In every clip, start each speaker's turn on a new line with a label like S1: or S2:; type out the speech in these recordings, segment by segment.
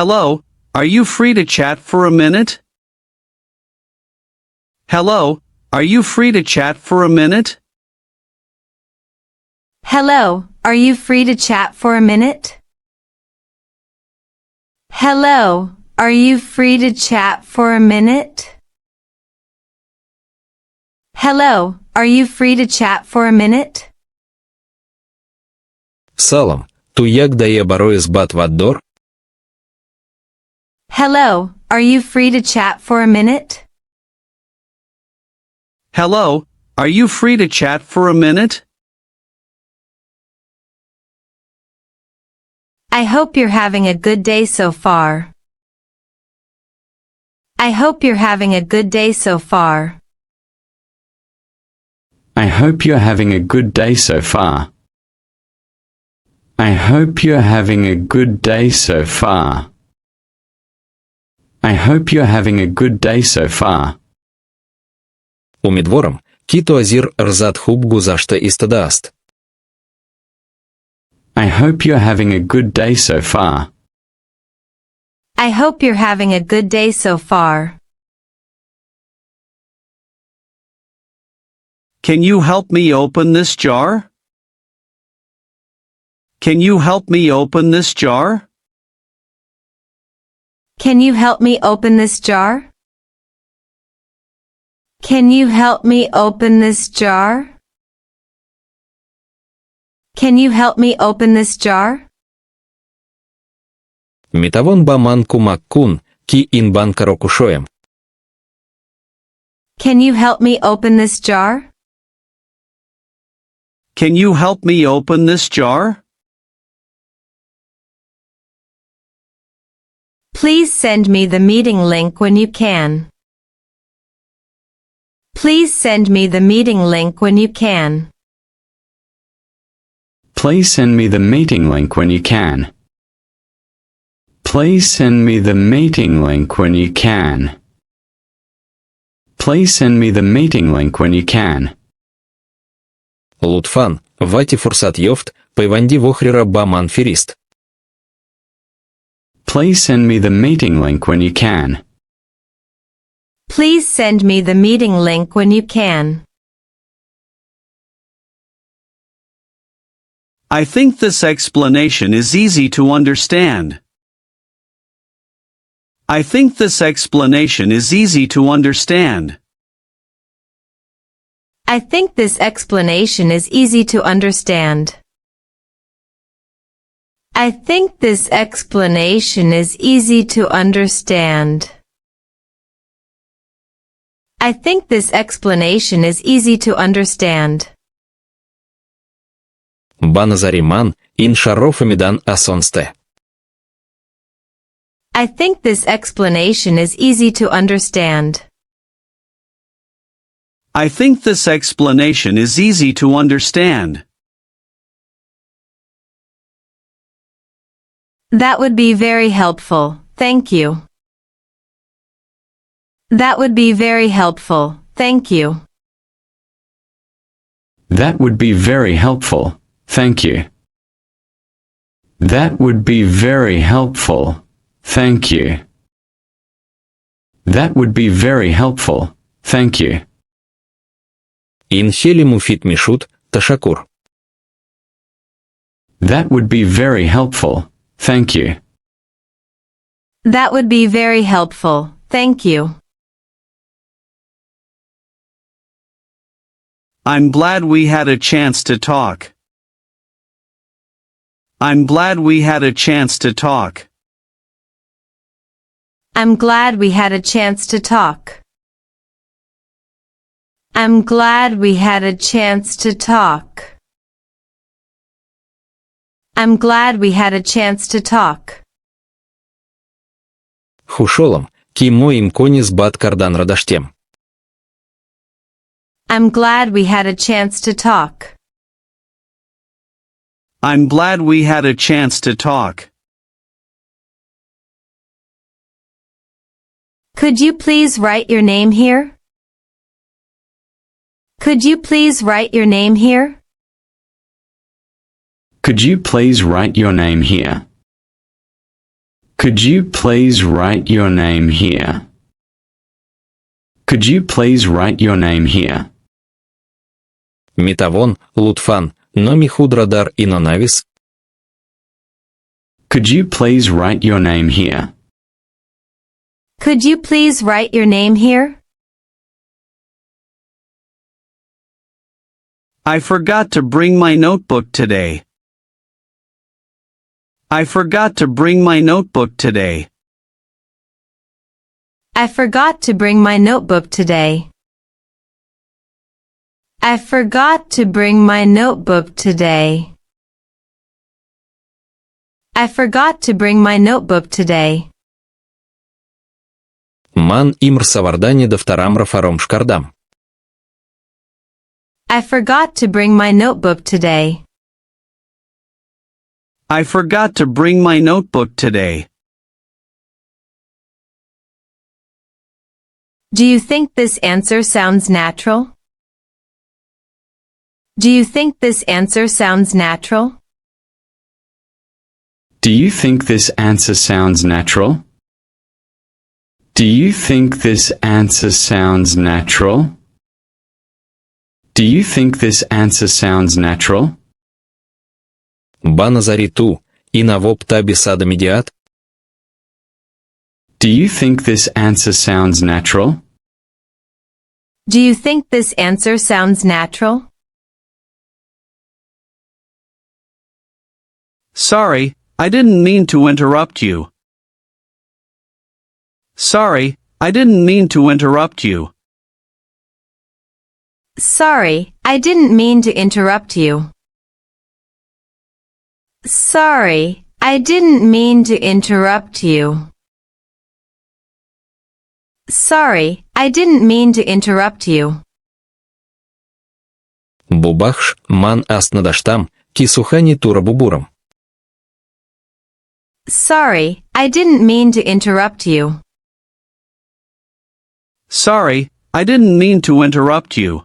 S1: Hello, are you free to chat for a minute? Hello, are you free to chat for a minute?
S2: Hello, are you free to chat for a minute? Hello, are you free to chat for a minute? Hello, are you free to chat for a minute?
S3: Салам, tu як дає барои збат ваддор?
S2: Hello, are you free to chat for a minute?
S1: Hello, are you free to chat for a minute?
S2: I hope you're having a good day so far. I hope you're having a good day so far.
S4: I hope you're having a good day so far. I hope you're having a good day so far. I hope you're having a good day so far.
S3: Умидворам, кито азир рзат хуб гузашта истадааст.
S4: I hope you're having a good day so far.
S2: I hope you're having a good day so far.
S1: Can you help me open this jar? Can you help me open this jar?
S2: Can you help me open this jar? Can you help me open this jar? Can you help me open this jar?
S3: Митавон баман кӯмак кун, ки ин банкаро кушоям.
S2: Can you help me open this jar?
S1: Can you help me open this jar?
S2: Please send me the meeting link when you can. Please send me the meeting link when you can.
S4: Please send me the meeting link when you can. Please send me the meeting link when you can. Please send me the meeting link when you can.
S3: Лутфан, вати фурсат йофт, пайванди вохрира баман фирист.
S4: Please send me the meeting link when you can.
S2: Please send me the meeting link when you can.
S1: I think this explanation is easy to understand. I think this explanation is easy to understand.
S2: I think this explanation is easy to understand. I think this explanation is easy to understand. I think this explanation is easy to understand.
S3: Баназариман, ин шарофамидан асонсте.
S2: I think this explanation is easy to understand.
S1: I think this explanation is easy to understand.
S2: That would be very helpful, thank you. That would be very helpful, thank you.
S4: That would be very helpful, thank you. That would be very helpful, thank you. That would be very helpful, thank you.
S3: Ин хели муфит мишут, ташакур.
S4: That would be very helpful, thank you.
S2: That would be very helpful, thank you.
S1: I'm glad we had a chance to talk. I'm glad we had a chance to talk.
S2: I'm glad we had a chance to talk. I'm glad we had a chance to talk. I'm glad we had a chance to talk.
S3: Хушолам, ки моим кони сбат кардан радаштем.
S2: I'm glad we had a chance to talk.
S1: I'm glad we had a chance to talk.
S2: Could you please write your name here? Could you please write your name here?
S4: Could you please write your name here? Could you please write your name here? Could you please write your name here?
S3: Митавон, лутфан, номи худро дар инонавис.
S4: Could you please write your name here?
S2: Could you please write your name here?
S1: I forgot to bring my notebook today. I forgot to bring my notebook today.
S2: I forgot to bring my notebook today. I forgot to bring my notebook today. I forgot to bring my notebook today.
S3: Ман имр савардани дафтарамра фаром шкардам.
S2: I forgot to bring my notebook today.
S1: I forgot to bring my notebook today.
S2: Do you think this answer sounds natural? Do you think this answer sounds natural?
S4: Do you think this answer sounds natural? Do you think this answer sounds natural? Do you think this answer sounds natural?
S3: Ба назари ту, инавоб таби сада медиат?
S4: Do you think this answer sounds natural?
S2: Do you think this answer sounds natural?
S1: Sorry, I didn't mean to interrupt you. Sorry, I didn't mean to interrupt you.
S2: Sorry, I didn't mean to interrupt you. Sorry, I didn't mean to interrupt you. Sorry, I didn't mean to interrupt you.
S3: Бубахш, ман аснadaштам, ки сухани тура бубурам.
S2: Sorry, I didn't mean to interrupt you.
S1: Sorry, I didn't mean to interrupt you.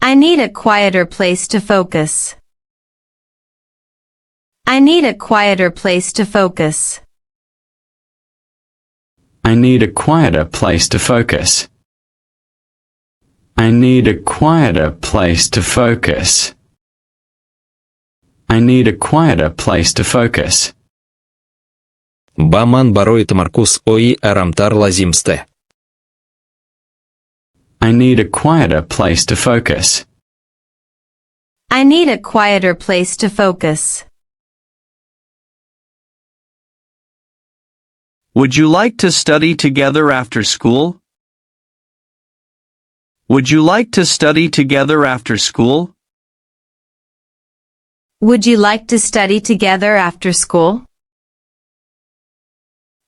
S2: I need a quieter place to focus. I need a quieter place to focus.
S4: I need a quieter place to focus. I need a quieter place to focus. I need a quieter place to focus.
S3: Ба ман барои тамаркуз ои арамтар лазимсте.
S4: I need a quieter place to focus.
S2: I need a quieter place to focus.
S1: Would you like to study together after school? Would you like to study together after school?
S2: Would you like to study together after school?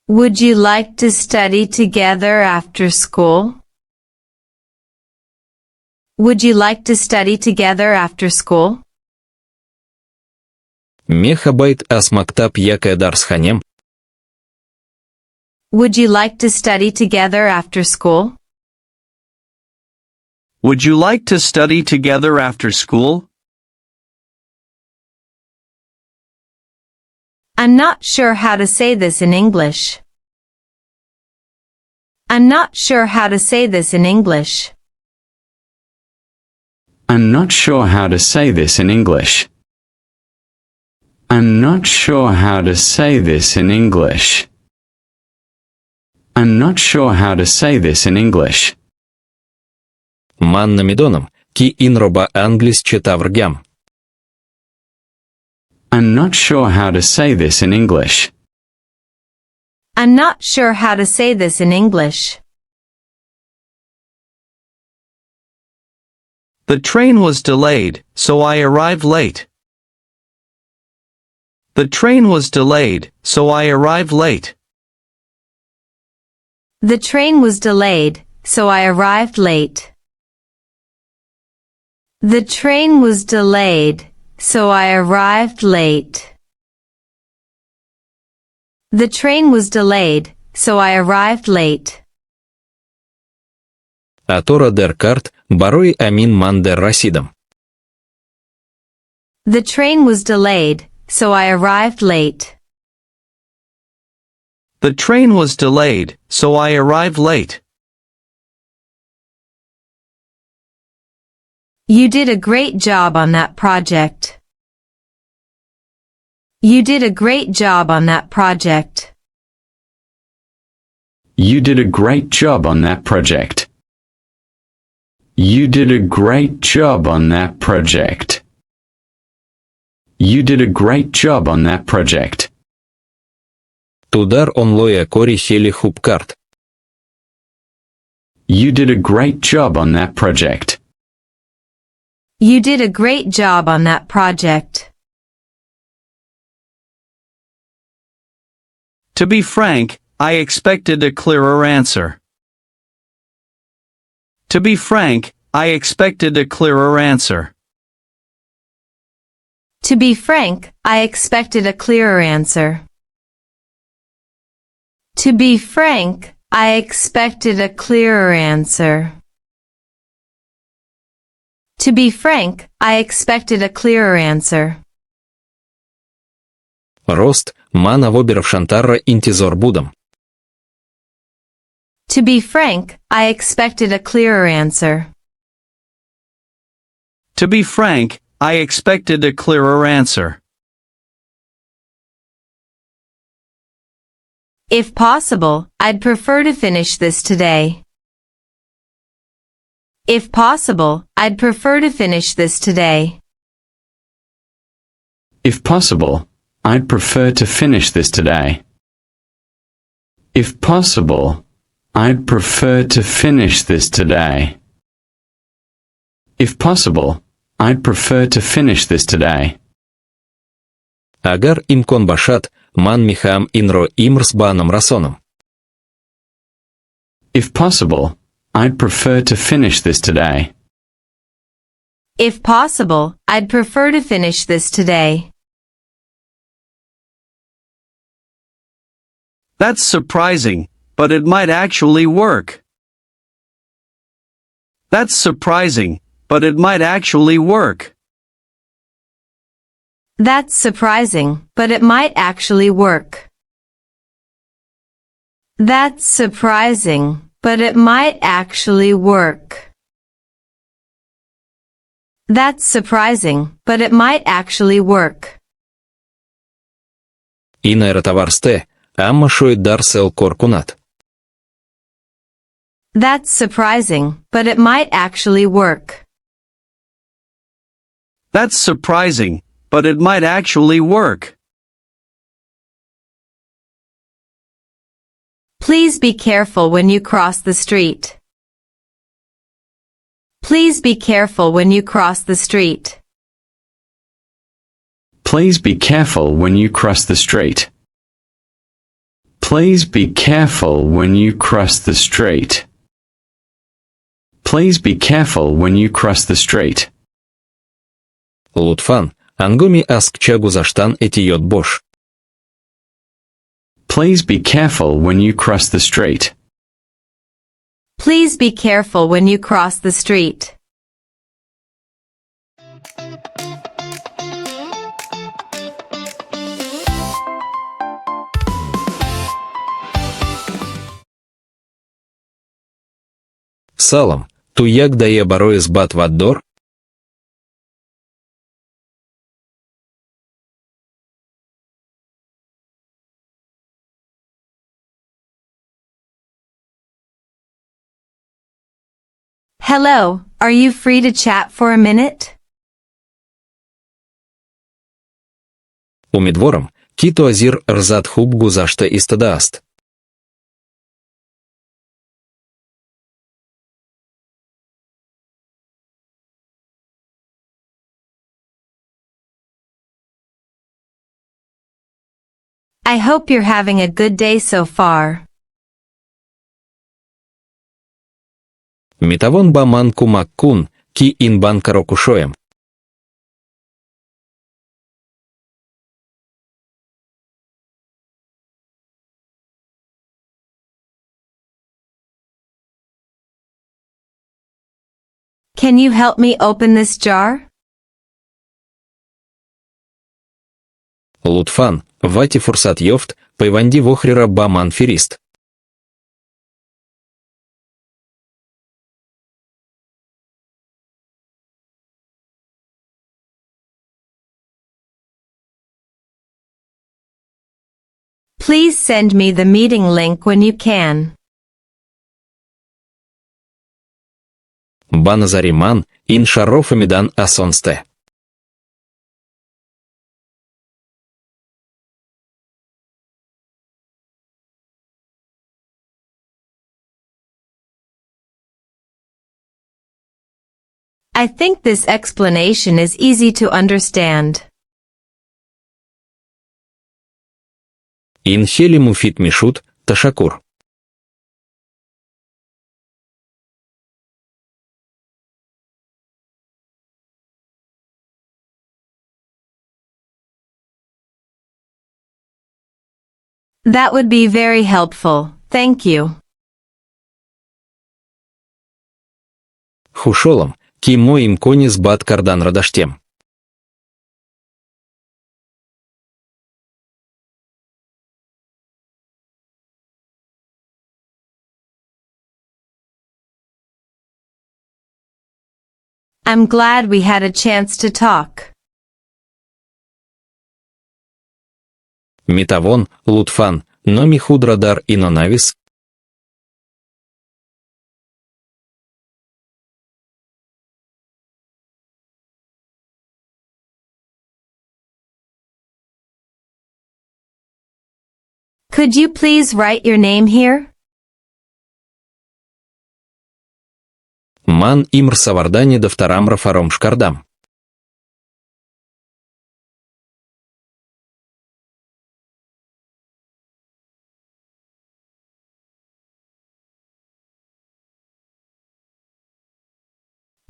S2: Would you like to study together after school? Would you like to study together after school?
S3: Мехабайт асмактаб якая дарс ханем?
S2: Would you like to study together after school?
S1: Would you like to study together after school?
S2: I'm not sure how to say this in English. I'm not sure how to say this in English.
S4: I'm not sure how to say this in English. I'm not sure how to say this in English. I'm not sure how to say this in English.
S3: Ман намидоном, ки инроба англис четавргям.
S4: I'm not sure how to say this in English.
S2: I'm not sure how to say this in English.
S1: The train was delayed, so I arrived late. The train was delayed, so I arrived late.
S2: The train was delayed, so I arrived late. The train was delayed, so I arrived late. The train was delayed, so I arrived late.
S3: Атора дер карт, барои амин ман дер расидам.
S2: The train was delayed, so I arrived late.
S1: The train was delayed, so I arrived late.
S2: You did a great job on that project. You did a great job on that project.
S4: You did a great job on that project. You did a great job on that project. You did a great job on that project.
S3: Тудар онлоя кори хели хуб кард.
S4: You did a great job on that project.
S2: You did a great job on that project.
S1: To be frank, I expected a clearer answer. To be frank, I expected a clearer answer.
S2: To be frank, I expected a clearer answer. To be frank, I expected a clearer answer. To be frank, I expected a clearer answer.
S3: Рост, мана вобирав шантарра интизор будам.
S2: To be frank, I expected a clearer answer.
S1: To be frank, I expected a clearer answer.
S2: If possible, I'd prefer to finish this today. If possible, I'd prefer to finish this today.
S4: If possible, I'd prefer to finish this today. If possible, I'd prefer to finish this today. If possible, I'd prefer to finish this today.
S3: Агар имкон башад, ман мехаам инро имрс банам расонам.
S4: If possible, I'd prefer to finish this today.
S2: If possible, I'd prefer to finish this today.
S1: That's surprising, but it might actually work. That's surprising, but it might actually work.
S2: That's surprising, but it might actually work. That's surprising, but it might actually work. That's surprising, but it might actually work.
S3: Инайра таварсте, амма шой дарсел коркунат.
S2: That's surprising, but it might actually work.
S1: That's surprising, but it might actually work.
S2: Please be careful when you cross the street. Please be careful when you cross the street.
S4: Please be careful when you cross the street. Please be careful when you cross the street. Please be careful when you cross the street.
S3: Лутфан, ангоми аскча гузаштан этиот бош.
S4: Please be careful when you cross the street.
S2: Please be careful when you cross the street.
S3: Салам, ту як дае барои збат ваддор?
S2: Hello, are you free to chat for a minute?
S3: Умидворам, кито азир рзат хуб гузашта истадааст.
S2: I hope you're having a good day so far.
S3: Митавон ба ман кӯмак кун, ки ин банкаро кушоям.
S2: Can you help me open this jar?
S3: Лутфан, вати фурсат йофт, пайванди вохрира ба ман фирист.
S2: Please send me the meeting link when you can.
S3: Ба назари ман, ин шаррофа мидан асонсте.
S2: I think this explanation is easy to understand.
S3: Ин хели муфит мишут, ташакур.
S2: That would be very helpful, thank you.
S3: Хушолам, ки мой имконис бат кардан радаштем.
S2: I'm glad we had a chance to talk.
S3: Митавон, Лутфан, но ми худрадар и нонавис.
S2: Could you please write your name here?
S3: Ман имр савардани дафтарам рафаром шкардам.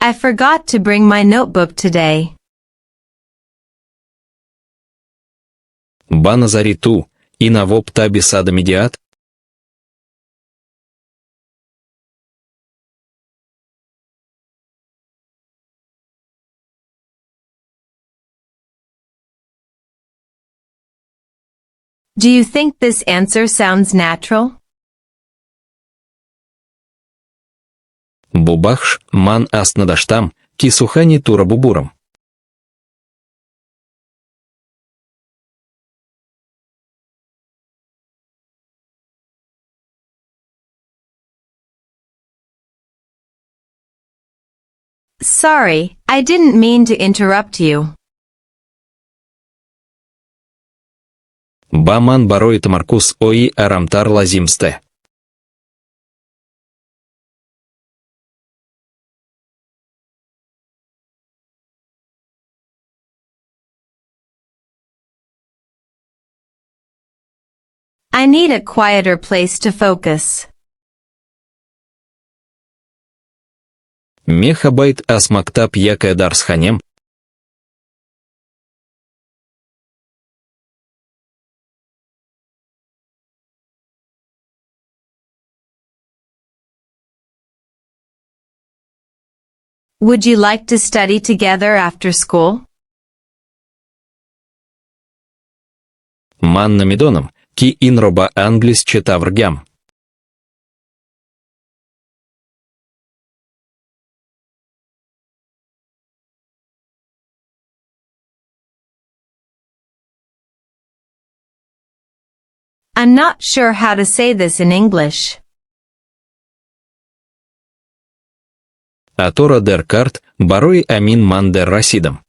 S2: I forgot to bring my notebook today.
S3: Ба назари ту, и навоп таби сада медиат.
S2: Do you think this answer sounds natural?
S3: Бубахш, ман ас надаштам, ки сухани тура бубурам.
S2: Sorry, I didn't mean to interrupt you.
S3: Ба ман барои тамаркуз ои арамтар лазимсте.
S2: I need a quieter place to focus.
S3: Мехабайт ас мактаб якая дарс ханем.
S2: Would you like to study together after school?
S3: Ман намидоном, ки инроба англис четавргям.
S2: I'm not sure how to say this in English.
S3: Атора дер карт, барои амин ман дер расидам.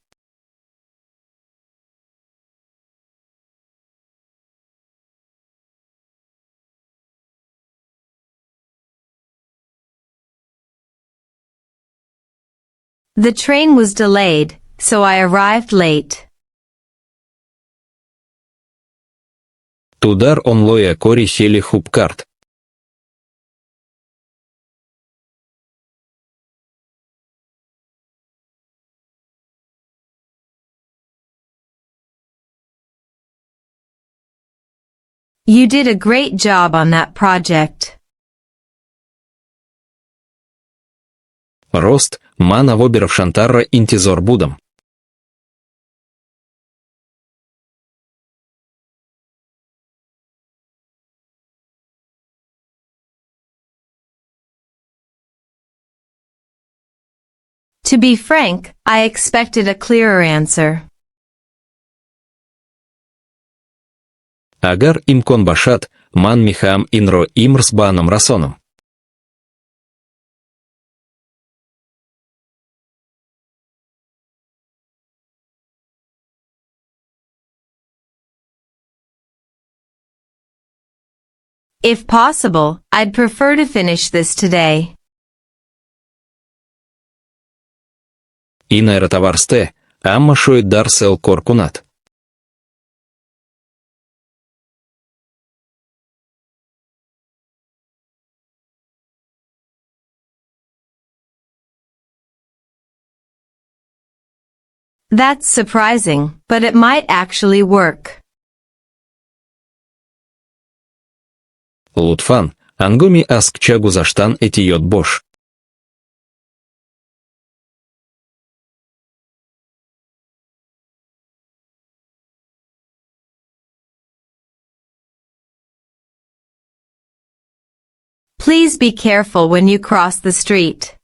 S2: The train was delayed, so I arrived late.
S3: Тудар онлоя кори хели хуп карт.
S2: You did a great job on that project.
S3: Рост, ман авоберов шантарра интизор будам.
S2: To be frank, I expected a clearer answer.
S3: Агар имкон бошад, ман мехоҳам инро имрӯз ба аном расонам.
S2: If possible, I'd prefer to finish this today.
S3: Инайра таварсте, аммо шояд дарсел кор кунад.
S2: That's surprising, but it might actually work.
S3: Лутфан, ҳангоми аз кӯча гузаштан эҳтиёт бош.
S2: Please be careful when you cross the street.